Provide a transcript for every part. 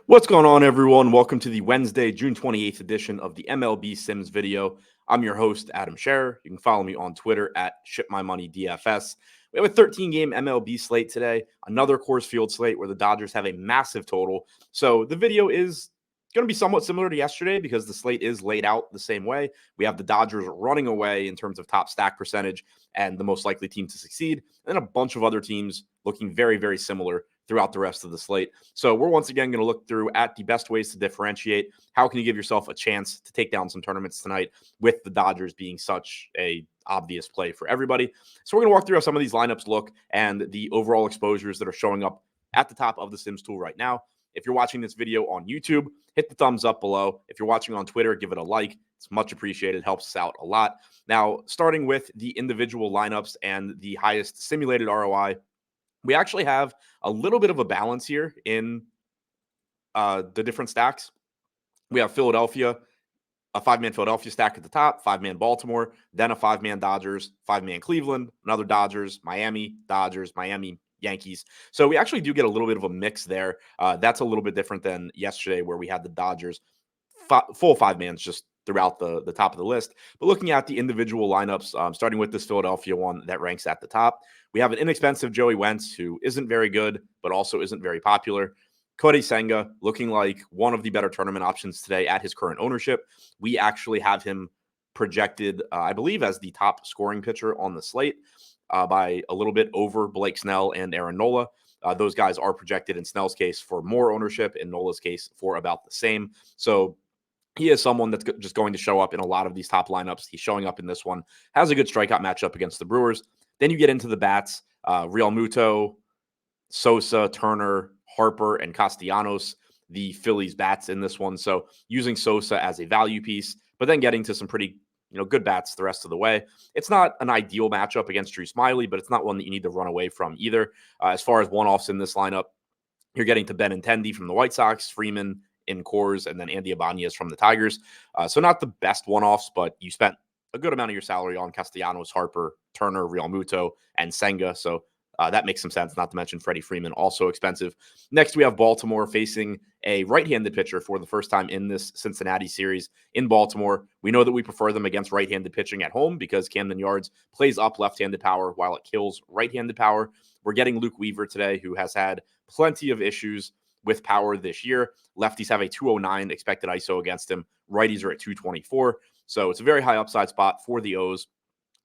What's going on, everyone? Welcome to the Wednesday, June 28th edition of the MLB Sims video. I'm your host, Adam Scherer. You can follow me on Twitter at ShipMyMoneyDFS. We have a 13-game MLB slate today, another Coors Field slate where the Dodgers have a massive total. So the video is going to be somewhat similar to yesterday because the slate is laid out the same way. We have the Dodgers running away in terms of top stack percentage and the most likely team to succeed, and a bunch of other teams looking very, very similar throughout the rest of the slate. So we're once again going to look through at the best ways to differentiate. How can you give yourself a chance to take down some tournaments tonight with the Dodgers being such a obvious play for everybody? So we're going to walk through how some of these lineups look and the overall exposures that are showing up at the top of the Sims tool right now. If you're watching this video on YouTube, hit the thumbs up below. If you're watching on Twitter, give it a like. It's much appreciated. Helps us out a lot. Now, starting with the individual lineups and the highest simulated ROI, we actually have a little bit of a balance here in the different stacks. We have Philadelphia, a five-man Philadelphia stack at the top, five-man Baltimore, then a five-man Dodgers, five-man Cleveland, another Dodgers, Miami, Yankees. So we actually do get a little bit of a mix there. That's a little bit different than yesterday where we had the Dodgers full five-mans just throughout the top of the list. But looking at the individual lineups, starting with this Philadelphia one that ranks at the top, we have an inexpensive Joey Wentz who isn't very good, but also isn't very popular. Kodai Senga looking like one of the better tournament options today at his current ownership. We actually have him projected, I believe, as the top scoring pitcher on the slate by a little bit over Blake Snell and Aaron Nola. Those guys are projected in Snell's case for more ownership, in Nola's case for about the same. So he is someone that's just going to show up in a lot of these top lineups. He's showing up in this one, has a good strikeout matchup against the Brewers. Then you get into the bats, Real Muto, Sosa, Turner, Harper, and Castellanos, the Phillies bats in this one. So using Sosa as a value piece, but then getting to some pretty good bats the rest of the way. It's not an ideal matchup against Drew Smyly, but it's not one that you need to run away from either. As far as one-offs in this lineup, you're getting to Benintendi from the White Sox, Freeman in Coors, and then Andy Ibanez from the Tigers. So not the best one-offs, but you spent a good amount of your salary on Castellanos, Harper, Turner, Real Muto, and Senga. So that makes some sense, not to mention Freddie Freeman, also expensive. Next, we have Baltimore facing a right-handed pitcher for the first time in this Cincinnati series in Baltimore. We know that we prefer them against right-handed pitching at home because Camden Yards plays up left-handed power while it kills right-handed power. We're getting Luke Weaver today, who has had plenty of issues with power this year. Lefties have a 209 expected ISO against him. Righties are at 224. So it's a very high upside spot for the O's.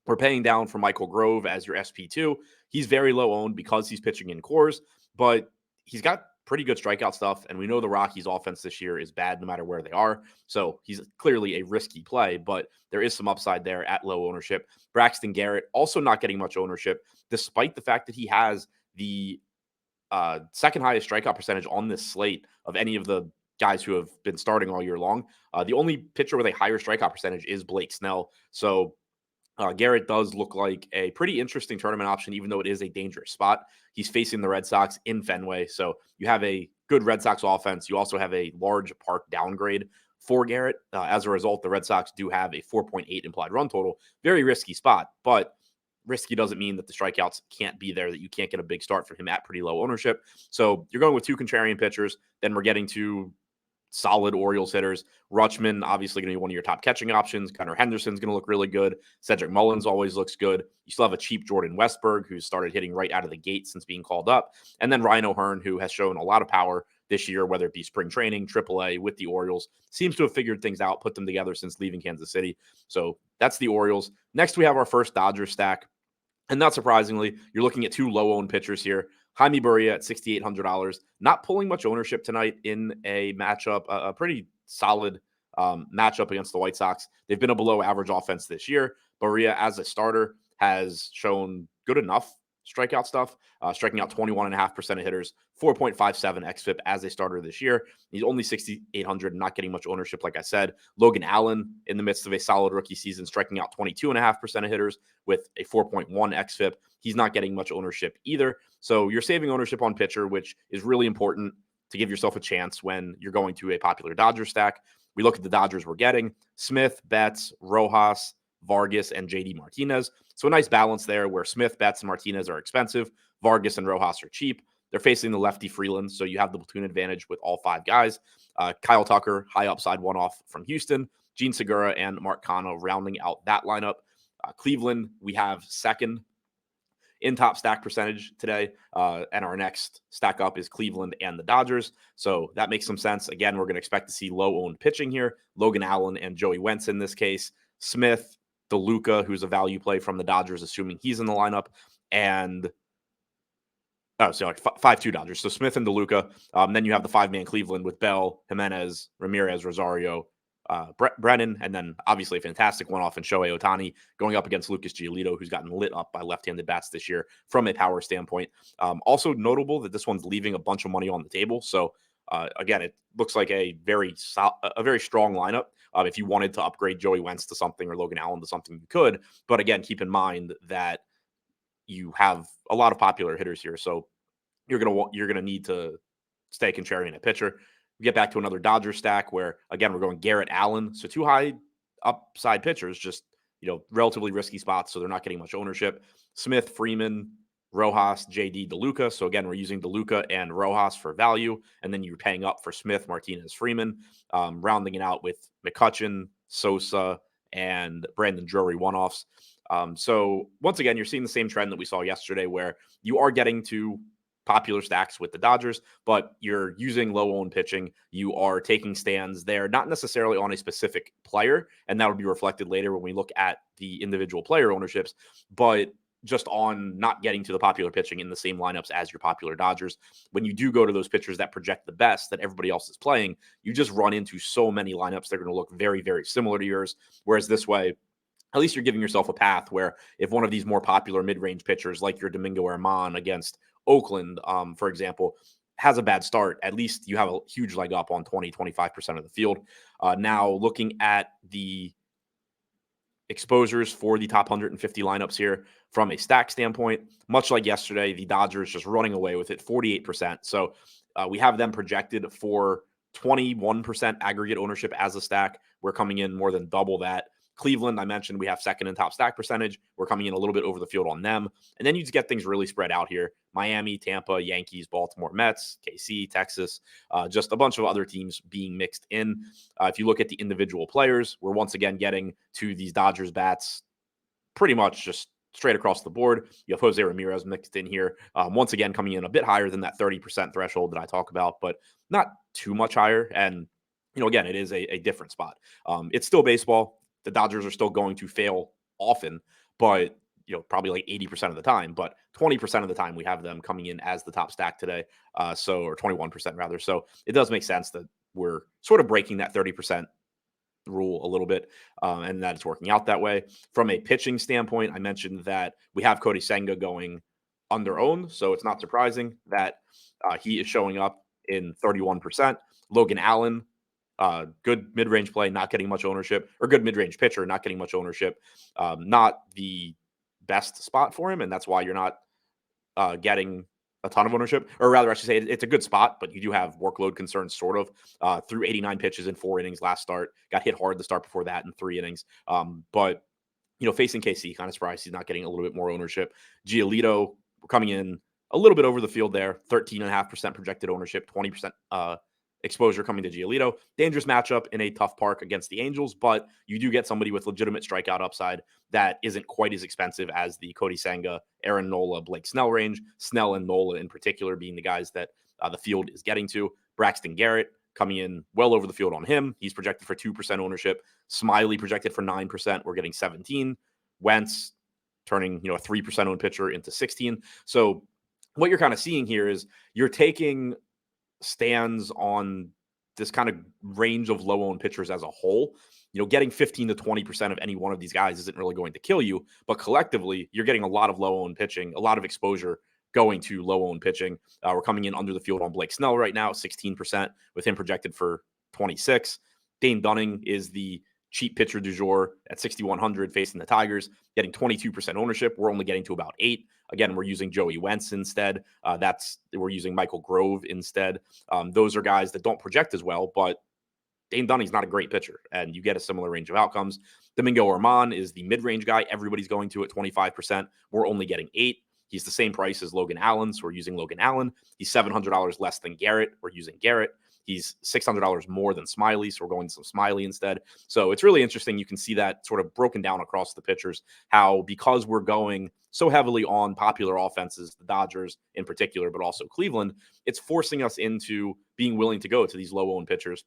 We're paying down for Michael Grove as your SP2. He's very low owned because he's pitching in Coors, but he's got pretty good strikeout stuff. And we know the Rockies offense this year is bad no matter where they are. So he's clearly a risky play, but there is some upside there at low ownership. Braxton Garrett also not getting much ownership, despite the fact that he has the second highest strikeout percentage on this slate of any of the guys who have been starting all year long. The only pitcher with a higher strikeout percentage is Blake Snell. So Garrett does look like a pretty interesting tournament option, even though it is a dangerous spot. He's facing the Red Sox in Fenway. So you have a good Red Sox offense. You also have a large park downgrade for Garrett. As a result, the Red Sox do have a 4.8 implied run total. Very risky spot, but risky doesn't mean that the strikeouts can't be there, that you can't get a big start from him at pretty low ownership. So you're going with two contrarian pitchers. Then we're getting to solid Orioles hitters. Rutschman, obviously going to be one of your top catching options. Gunnar Henderson's going to look really good. Cedric Mullins always looks good. You still have a cheap Jordan Westberg, who's started hitting right out of the gate since being called up. And then Ryan O'Hearn, who has shown a lot of power this year, whether it be spring training, AAA with the Orioles. Seems to have figured things out, put them together since leaving Kansas City. So that's the Orioles. Next, we have our first Dodgers stack. And not surprisingly, you're looking at two low-owned pitchers here. Jaime Barria at $6,800, not pulling much ownership tonight in a matchup, a pretty solid matchup against the White Sox. They've been a below-average offense this year. Barria, as a starter, has shown good enough strikeout stuff, striking out 21.5% of hitters, 4.57 xFIP as a starter this year. He's only 6,800, not getting much ownership, like I said. Logan Allen, in the midst of a solid rookie season, striking out 22.5% of hitters with a 4.1 xFIP. He's not getting much ownership either. So you're saving ownership on pitcher, which is really important to give yourself a chance when you're going to a popular Dodger stack. We look at the Dodgers we're getting: Smith, Betts, Rojas, Vargas, and JD Martinez. So a nice balance there where Smith, Betts, and Martinez are expensive. Vargas and Rojas are cheap. They're facing the lefty Freeland, so you have the platoon advantage with all 5 guys. Kyle Tucker, high upside one-off from Houston. Gene Segura and Mark Canha rounding out that lineup. Cleveland, we have second in top stack percentage today. And our next stack up is Cleveland and the Dodgers. So that makes some sense. Again, we're going to expect to see low-owned pitching here. Logan Allen and Joey Wentz in this case. Smith, DeLuca, who's a value play from the Dodgers, assuming he's in the lineup. And like 5-2 Dodgers. So Smith and DeLuca. Then you have the 5-man Cleveland with Bell, Jimenez, Ramirez, Rosario, Brennan, and then obviously a fantastic one-off in Shohei Ohtani going up against Lucas Giolito, who's gotten lit up by left-handed bats this year from a power standpoint. Also notable that this one's leaving a bunch of money on the table. So again, it looks like a very strong lineup. If you wanted to upgrade Joey Wentz to something or Logan Allen to something, you could. But again, keep in mind that you have a lot of popular hitters here, so you're gonna need to stay contrarian at pitcher. We get back to another Dodger stack where, again, we're going Garrett Allen. So 2 high upside pitchers, just, relatively risky spots. So they're not getting much ownership. Smith, Freeman, Rojas, JD, DeLuca. So again, we're using DeLuca and Rojas for value. And then you're paying up for Smith, Martinez, Freeman, rounding it out with McCutchen, Sosa, and Brandon Drury one-offs. So once again, you're seeing the same trend that we saw yesterday where you are getting to popular stacks with the Dodgers, but you're using low-owned pitching. You are taking stands there, not necessarily on a specific player, and that will be reflected later when we look at the individual player ownerships, but just on not getting to the popular pitching in the same lineups as your popular Dodgers. When you do go to those pitchers that project the best that everybody else is playing, you just run into so many lineups that are going to look very, very similar to yours, whereas this way, at least you're giving yourself a path where if one of these more popular mid-range pitchers like your Domingo Germán against Oakland, for example, has a bad start, at least you have a huge leg up on 20-25% of the field. Now, looking at the exposures for the top 150 lineups here from a stack standpoint, much like yesterday, the Dodgers just running away with it, 48%. So we have them projected for 21% aggregate ownership as a stack. We're coming in more than double that. Cleveland, I mentioned, we have second in top stack percentage. We're coming in a little bit over the field on them. And then you just get things really spread out here. Miami, Tampa, Yankees, Baltimore Mets, KC, Texas, just a bunch of other teams being mixed in. If you look at the individual players, we're once again getting to these Dodgers bats pretty much just straight across the board. You have Jose Ramirez mixed in here. Once again, coming in a bit higher than that 30% threshold that I talk about, but not too much higher. And, again, it is a different spot. It's still baseball. The Dodgers are still going to fail often, but probably like 80% of the time, but 20% of the time we have them coming in as the top stack today. Or 21% rather. So it does make sense that we're sort of breaking that 30% rule a little bit, and that it's working out that way. From a pitching standpoint, I mentioned that we have Cody Senga going under owned, so it's not surprising that he is showing up in 31%. Logan Allen, good mid-range play, not getting much ownership, or good mid-range pitcher, not getting much ownership. Not the best spot for him, and that's why you're not getting a ton of ownership. Or rather, I should say it's a good spot, but you do have workload concerns, sort of. Through 89 pitches in 4 innings last start. Got hit hard the start before that in 3 innings. But, facing KC, kind of surprised he's not getting a little bit more ownership. Giolito, we're coming in a little bit over the field there, 13.5% projected ownership, 20% exposure coming to Giolito. Dangerous matchup in a tough park against the Angels, but you do get somebody with legitimate strikeout upside that isn't quite as expensive as the Cody Senga, Aaron Nola, Blake Snell range. Snell and Nola in particular being the guys that the field is getting to. Braxton Garrett coming in well over the field on him. He's projected for 2% ownership. Smiley projected for 9%. We're getting 17. Wentz turning a 3% owned pitcher into 16. So what you're kind of seeing here is you're taking stands on this kind of range of low-owned pitchers as a whole. Getting 15 to 20% of any one of these guys isn't really going to kill you, but collectively, you're getting a lot of low-owned pitching, a lot of exposure going to low-owned pitching. We're coming in under the field on Blake Snell right now, 16%, with him projected for 26. Dane Dunning is the cheap pitcher du jour at 6,100 facing the Tigers, getting 22% ownership. We're only getting to about 8. Again, we're using Joey Wentz instead. We're using Michael Grove instead. Those are guys that don't project as well, but Dane Dunning's not a great pitcher, and you get a similar range of outcomes. Domingo Germán is the mid-range guy everybody's going to at 25%. We're only getting 8. He's the same price as Logan Allen, so we're using Logan Allen. He's $700 less than Garrett. We're using Garrett. He's $600 more than Smiley, so we're going to some Smiley instead. So it's really interesting. You can see that sort of broken down across the pitchers, how because we're going so heavily on popular offenses, the Dodgers in particular, but also Cleveland, it's forcing us into being willing to go to these low-owned pitchers.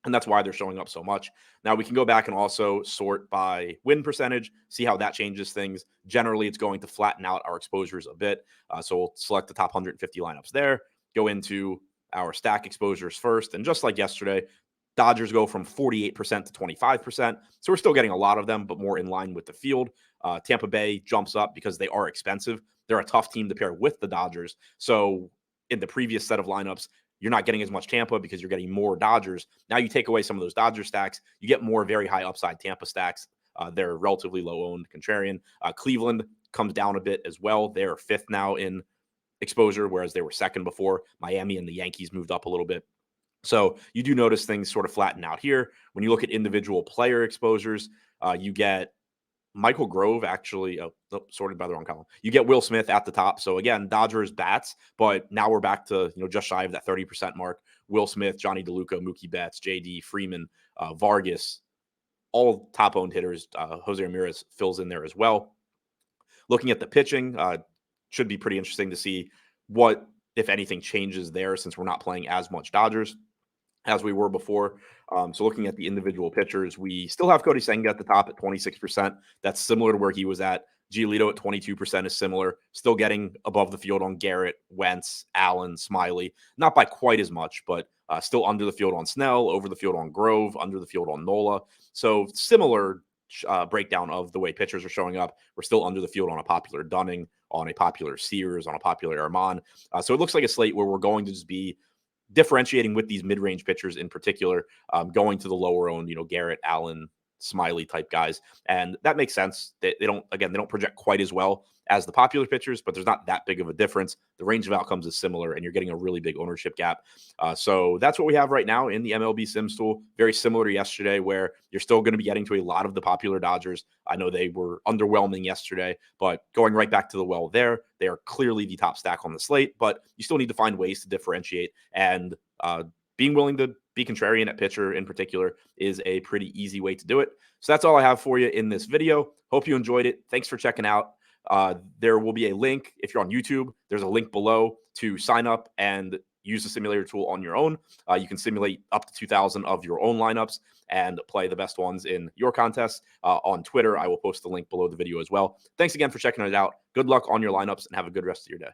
And that's why they're showing up so much. Now we can go back and also sort by win percentage, see how that changes things. Generally, it's going to flatten out our exposures a bit. So we'll select the top 150 lineups there, go into our stack exposures first. And just like yesterday, Dodgers go from 48% to 25%. So we're still getting a lot of them, but more in line with the field. Tampa Bay jumps up because they are expensive. They're a tough team to pair with the Dodgers. So in the previous set of lineups, you're not getting as much Tampa because you're getting more Dodgers. Now you take away some of those Dodger stacks, you get more very high upside Tampa stacks. They're relatively low owned. Contrarian. Cleveland comes down a bit as well. They're fifth now in exposure, whereas they were second before. Miami and the Yankees moved up a little bit. So you do notice things sort of flatten out here. When you look at individual player exposures, you get Michael Grove actually sorted by the wrong column. You get Will Smith at the top. So again, Dodgers bats, but now we're back to just shy of that 30% mark. Will Smith, Johnny DeLuca, Mookie Betts, JD Freeman, Vargas, all top owned hitters. Jose Ramirez fills in there as well. Looking at the pitching, should be pretty interesting to see what, if anything, changes there since we're not playing as much Dodgers as we were before. So looking at the individual pitchers, we still have Cody Senga at the top at 26%. That's similar to where he was at. Giolito at 22% is similar. Still getting above the field on Garrett, Wentz, Allen, Smiley. Not by quite as much, but still under the field on Snell, over the field on Grove, under the field on Nola. So similar breakdown of the way pitchers are showing up. We're still under the field on a popular Dunning, on a popular Sears, on a popular Armand. So it looks like a slate where we're going to just be differentiating with these mid-range pitchers in particular, going to the lower owned, Garrett, Allen, Smiley type guys. And that makes sense. They don't project quite as well as the popular pitchers, but there's not that big of a difference. The range of outcomes is similar, and you're getting a really big ownership gap. So that's what we have right now in the MLB Sims tool. Very similar to yesterday, where you're still going to be getting to a lot of the popular Dodgers. I know they were underwhelming yesterday, but going right back to the well there, they are clearly the top stack on the slate, but you still need to find ways to differentiate, and being willing to be contrarian at pitcher in particular is a pretty easy way to do it. So that's all I have for you in this video. Hope you enjoyed it. Thanks for checking out. There will be a link if you're on YouTube. There's a link below to sign up and use the simulator tool on your own. You can simulate up to 2,000 of your own lineups and play the best ones in your contests. On Twitter, I will post the link below the video as well. Thanks again for checking it out. Good luck on your lineups and have a good rest of your day.